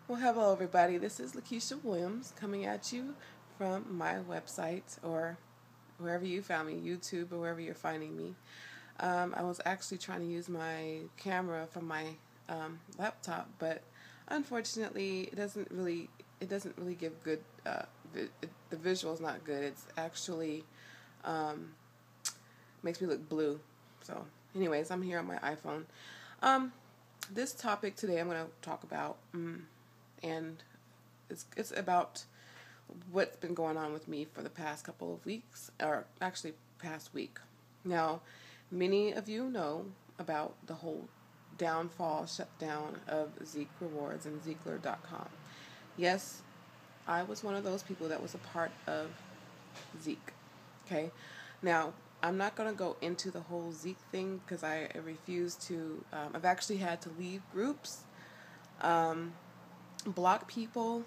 Well, hello everybody. This is Lakeisha Williams coming at you from my website or wherever you found me, YouTube or wherever you're finding me. I was actually trying to use my camera from my laptop, but unfortunately, it doesn't really give good. The visual is not good. It's actually makes me look blue. So, anyways, I'm here on my iPhone. This topic today I'm going to talk about. And it's about what's been going on with me for the past couple of weeks, or actually past week. Now, many of you know about the whole shutdown of Zeek Rewards and Zeekler.com. Yes, I was one of those people that was a part of Zeek. Okay, now I'm not going to go into the whole Zeek thing because I refuse to. I've actually had to leave groups. Block people,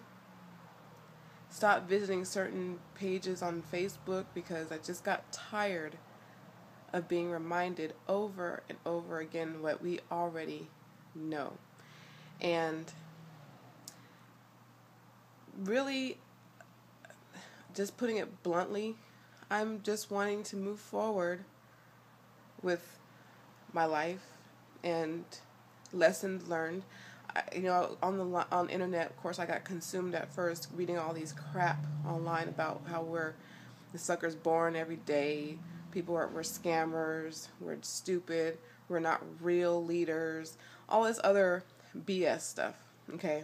stop visiting certain pages on Facebook because I just got tired of being reminded over and over again what we already know. And really, just putting it bluntly, I'm just wanting to move forward with my life and lessons learned. On the internet, of course, I got consumed at first reading all these crap online about how the suckers born every day. We're scammers, we're stupid, we're not real leaders, all this other BS stuff, okay?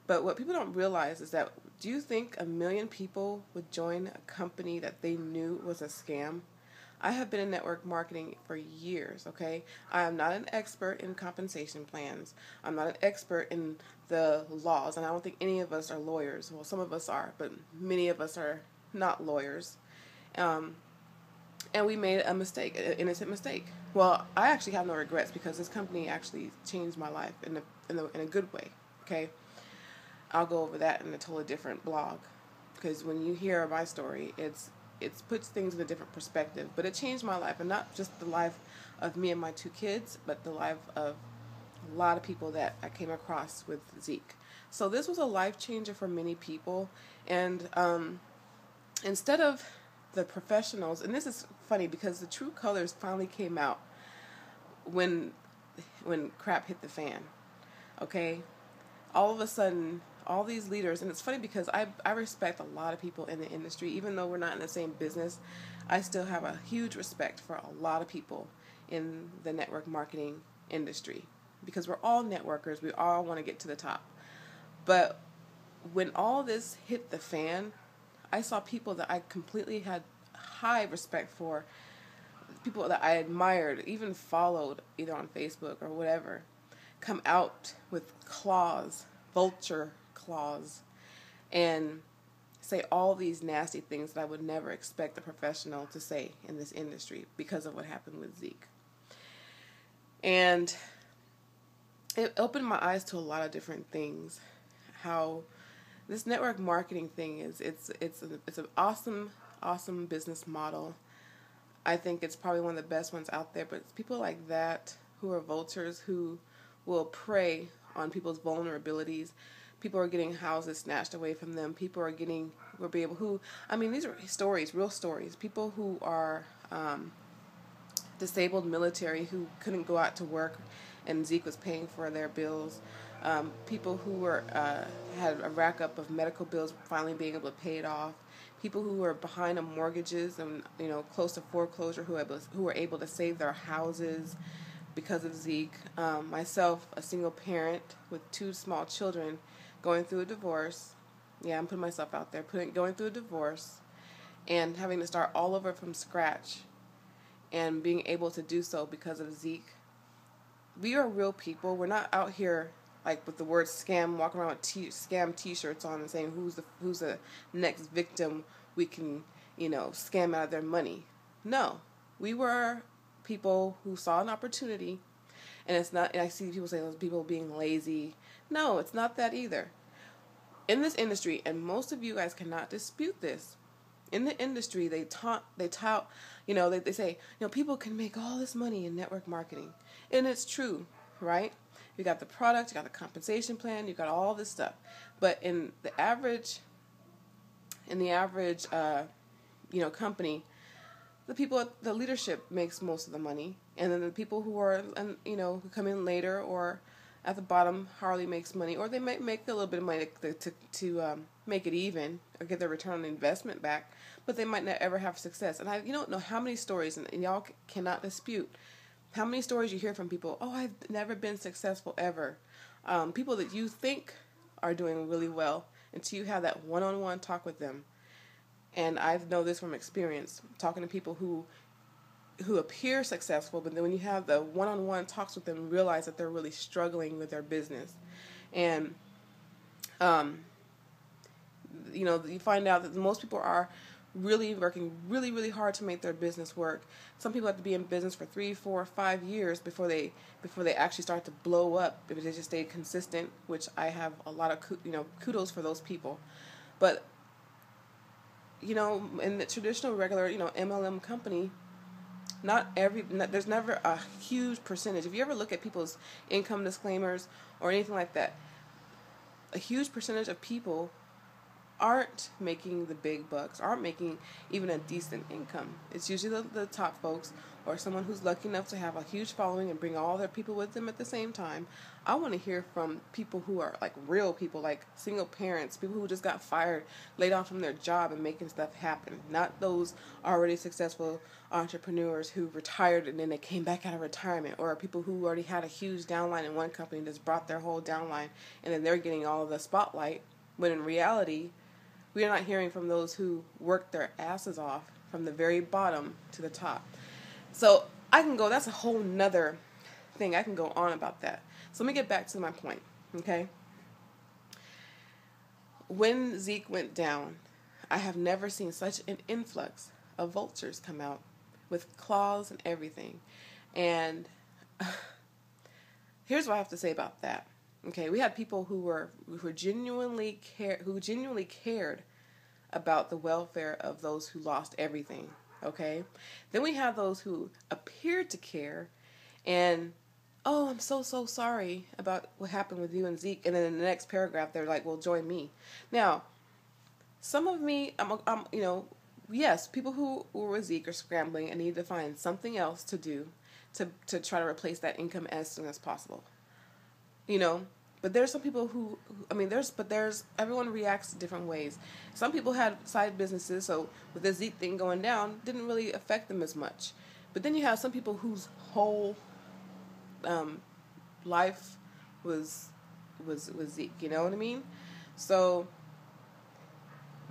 But what people don't realize is that, do you think 1 million people would join a company that they knew was a scam? I have been in network marketing for years, okay? I am not an expert in compensation plans. I'm not an expert in the laws, and I don't think any of us are lawyers. Well, some of us are, but many of us are not lawyers. And we made a mistake, an innocent mistake. Well, I actually have no regrets because this company actually changed my life in a good way, okay? I'll go over that in a totally different blog because when you hear my story, it puts things in a different perspective. But it changed my life, and not just the life of me and my 2 kids, but the life of a lot of people that I came across with Zeek. So this was a life changer for many people. And instead of the professionals, and this is funny because the true colors finally came out when crap hit the fan. Okay? All of a sudden, all these leaders, and it's funny because I respect a lot of people in the industry. Even though we're not in the same business, I still have a huge respect for a lot of people in the network marketing industry because we're all networkers. We all want to get to the top. But when all this hit the fan, I saw people that I completely had high respect for, people that I admired, even followed either on Facebook or whatever, come out with vulture claws, and say all these nasty things that I would never expect a professional to say in this industry because of what happened with Zeek. And it opened my eyes to a lot of different things. How this network marketing thing it's an awesome business model. I think it's probably one of the best ones out there, but it's people like that who are vultures who will prey on people's vulnerabilities. People are getting houses snatched away from them. These are stories, real stories. People who are disabled military who couldn't go out to work and Zeke was paying for their bills. People who had a rack up of medical bills finally being able to pay it off. People who were behind on mortgages and close to foreclosure who were able to save their houses because of Zeek. Myself, a single parent with 2 small children, going through a divorce. Yeah, I'm putting myself out there. Going through a divorce and having to start all over from scratch and being able to do so because of Zeek. We are real people. We're not out here like with the word scam, walking around with scam T-shirts on and saying who's the next victim we can scam out of their money. No, we were people who saw an opportunity, and it's not. And I see people say those people being lazy. No, it's not that either. In this industry, and most of you guys cannot dispute this. In the industry, they tout, they say, people can make all this money in network marketing, and it's true, right? you got the product, you got the compensation plan, you got all this stuff. But in the average company, the leadership makes most of the money, and then the people who are, who come in later or at the bottom hardly makes money, or they might make a little bit of money to make it even or get their return on investment back, but they might not ever have success. And you don't know how many stories, and y'all cannot dispute how many stories you hear from people. Oh, I've never been successful ever. People that you think are doing really well until you have that one-on-one talk with them. And I know this from experience, talking to people who appear successful, but then when you have the one-on-one talks with them, you realize that they're really struggling with their business. And, you find out that most people are really working really, really hard to make their business work. Some people have to be in business for 3, 4, 5 years before they actually start to blow up, if they just stay consistent, which I have a lot of kudos for those people. But in the traditional regular MLM company, there's never a huge percentage. If you ever look at people's income disclaimers or anything like that, a huge percentage of people aren't making the big bucks, aren't making even a decent income. It's usually the top folks, or someone who's lucky enough to have a huge following and bring all their people with them at the same time. I want to hear from people who are like real people, like single parents, people who just got fired, laid off from their job and making stuff happen. Not those already successful entrepreneurs who retired and then they came back out of retirement, or people who already had a huge downline in one company and just brought their whole downline and then they're getting all of the spotlight, when in reality, we are not hearing from those who worked their asses off from the very bottom to the top. So that's a whole nother thing. I can go on about that. So let me get back to my point, okay? When Zeek went down, I have never seen such an influx of vultures come out with claws and everything. And here's what I have to say about that. Okay, we had people who genuinely cared about the welfare of those who lost everything. Okay, then we have those who appeared to care, and I'm so sorry about what happened with you and Zeek. And then in the next paragraph, they're like, "Well, join me." Now, some of me, yes, people who were with Zeek are scrambling and need to find something else to do to try to replace that income as soon as possible. But there's some people everyone reacts different ways. Some people had side businesses, so with the Zeek thing going down, didn't really affect them as much. But then you have some people whose whole life was Zeek, you know what I mean? So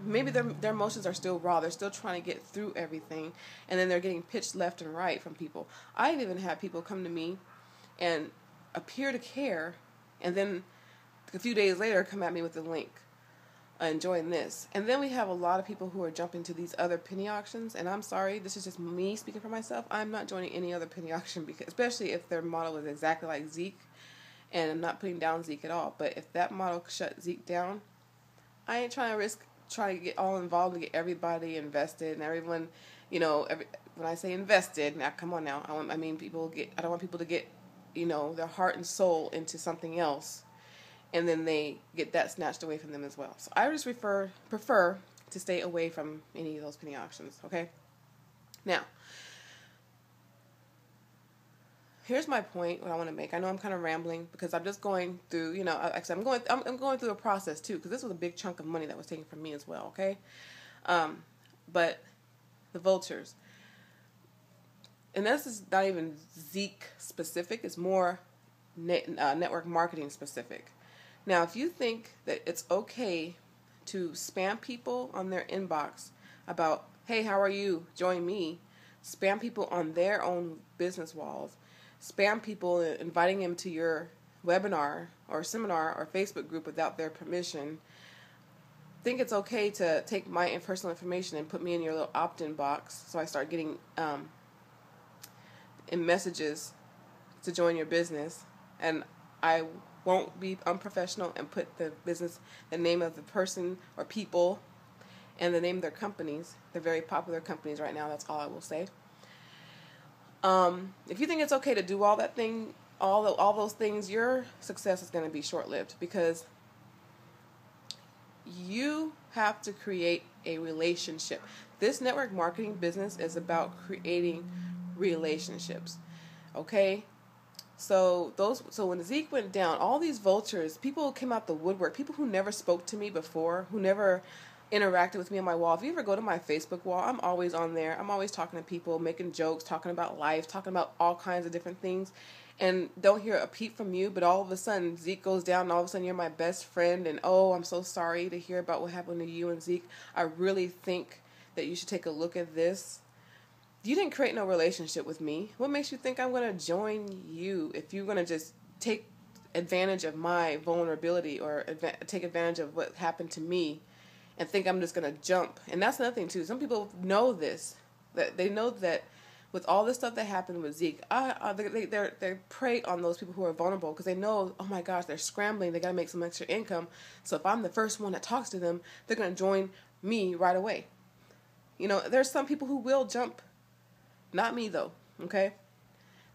maybe their emotions are still raw. They're still trying to get through everything, and then they're getting pitched left and right from people. I've even had people come to me and appear to care, and then a few days later come at me with a link and join this. And then we have a lot of people who are jumping to these other penny auctions, and I'm sorry, this is just me speaking for myself. I'm not joining any other penny auction, because especially if their model is exactly like Zeek, and I'm not putting down Zeek at all, but if that model shut Zeek down, I ain't trying to get all involved and get everybody invested and everyone, when I say invested, now come on now, I don't want people to get their heart and soul into something else, and then they get that snatched away from them as well. So I just prefer to stay away from any of those penny auctions. Okay. Now, here's my point. What I want to make. I know I'm kind of rambling because I'm just going through. I'm going through a process too, because this was a big chunk of money that was taken from me as well. Okay. But the vultures. And this is not even Zeek specific. It's more network marketing specific. Now, if you think that it's okay to spam people on their inbox about, hey, how are you? Join me. Spam people on their own business walls. Spam people inviting them to your webinar or seminar or Facebook group without their permission. Think it's okay to take my personal information and put me in your little opt-in box, so I start getting in messages to join your business, and I won't be unprofessional and put the name of the person or people and the name of their companies. They're very popular companies right now. That's all I will say. If you think it's okay to do all that thing all those things, your success is going to be short-lived, because you have to create a relationship. This network marketing business is about creating relationships. Okay? So when Zeek went down, all these vultures, people came out the woodwork, people who never spoke to me before, who never interacted with me on my wall. If you ever go to my Facebook wall, I'm always on there. I'm always talking to people, making jokes, talking about life, talking about all kinds of different things, and don't hear a peep from you. But all of a sudden, Zeek goes down, and all of a sudden you're my best friend, and oh, I'm so sorry to hear about what happened to you and Zeek. I really think that you should take a look at this. You didn't create no relationship with me. What makes you think I'm going to join you if you're going to just take advantage of my vulnerability, or take advantage of what happened to me, and think I'm just going to jump? And that's another thing too. Some people know this, that they know that with all this stuff that happened with Zeek, they prey on those people who are vulnerable, because they know, oh my gosh, they're scrambling, they got to make some extra income. So if I'm the first one that talks to them, they're going to join me right away. You know, there's some people who will jump. Not me though, okay?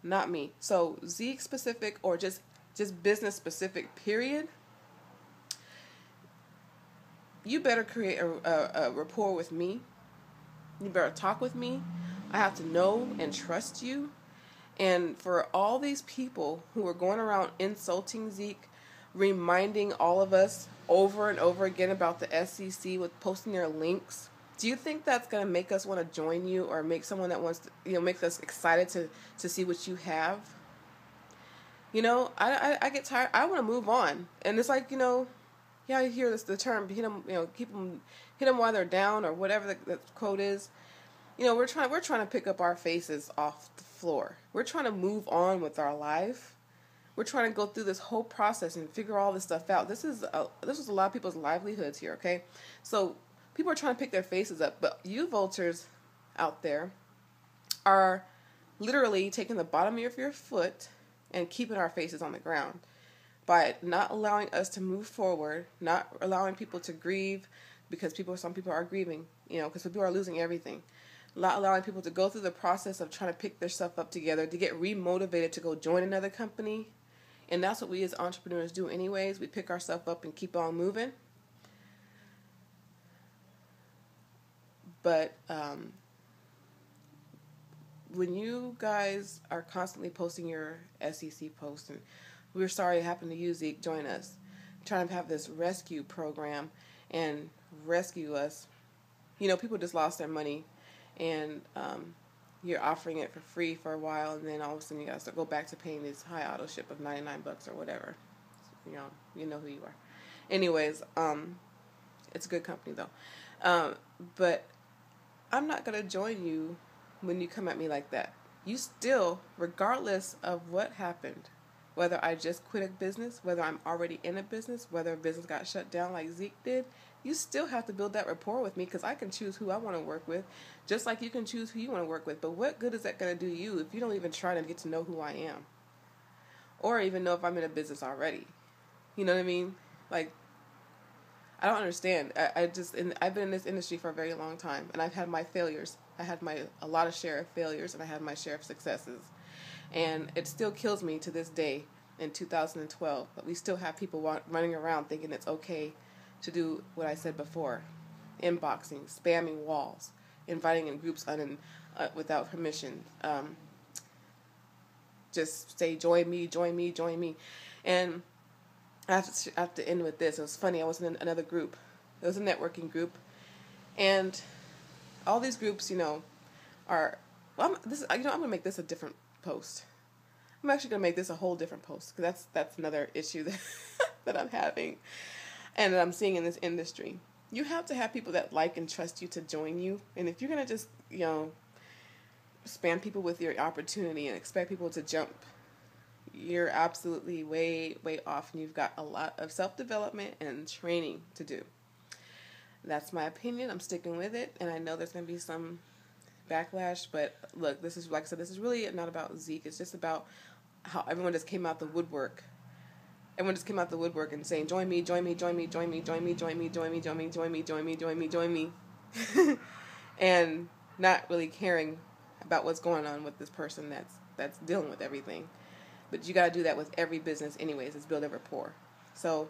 Not me. So Zeek specific, or just business specific, period. You better create a rapport with me. You better talk with me. I have to know and trust you. And for all these people who are going around insulting Zeek, reminding all of us over and over again about the SEC with posting their links, do you think that's going to make us want to join you, or make someone that wants to, make us excited to see what you have? I get tired. I want to move on. And it's like, yeah, I hear the term, hit them, hit them while they're down, or whatever the quote is. We're trying to pick up our faces off the floor. We're trying to move on with our life. We're trying to go through this whole process and figure all this stuff out. This is a lot of people's livelihoods here, okay? So people are trying to pick their faces up, but you vultures out there are literally taking the bottom of your foot and keeping our faces on the ground by not allowing us to move forward, not allowing people to grieve, because some people are grieving, because people are losing everything. Not allowing people to go through the process of trying to pick their stuff up together, to get remotivated to go join another company. And that's what we as entrepreneurs do anyways. We pick ourselves up and keep on moving. But when you guys are constantly posting your SEC posts, and we're sorry it happened to you, Zeek, join us. Trying to have this rescue program and rescue us. People just lost their money, and you're offering it for free for a while, and then all of a sudden you got to go back to paying this high auto ship of $99 or whatever. You know who you are. Anyways, it's a good company though. But I'm not going to join you when you come at me like that. You still, regardless of what happened, whether I just quit a business, whether I'm already in a business, whether a business got shut down like Zeek did, you still have to build that rapport with me, because I can choose who I want to work with, just like you can choose who you want to work with. But what good is that going to do you if you don't even try to get to know who I am, or even know if I'm in a business already? You know what I mean? Like, I don't understand. I've been in this industry for a very long time, and I've had my failures. I had a lot of share of failures, and I had my share of successes. And it still kills me to this day in 2012, but we still have people running around thinking it's okay to do what I said before: inboxing, spamming walls, inviting in groups without permission. Just say, join me, join me, join me. And I have to end with this. It was funny. I was in another group. It was a networking group, and all these groups, are. Well, I'm gonna make this a different post. I'm actually gonna make this a whole different post, because that's another issue that I'm having, and that I'm seeing in this industry. You have to have people that like and trust you to join you, and if you're gonna just spam people with your opportunity and expect people to jump, you're absolutely way, way off, and you've got a lot of self-development and training to do. That's my opinion. I'm sticking with it, and I know there's going to be some backlash, but look, this is, like I said, this is really not about Zeek. It's just about how everyone just came out the woodwork. Everyone just came out the woodwork and saying, join me, join me, join me, join me, join me, join me, join me, join me, join me, join me, join me, join me, and not really caring about what's going on with this person that's dealing with everything. But you got to do that with every business anyways. It's build a rapport. So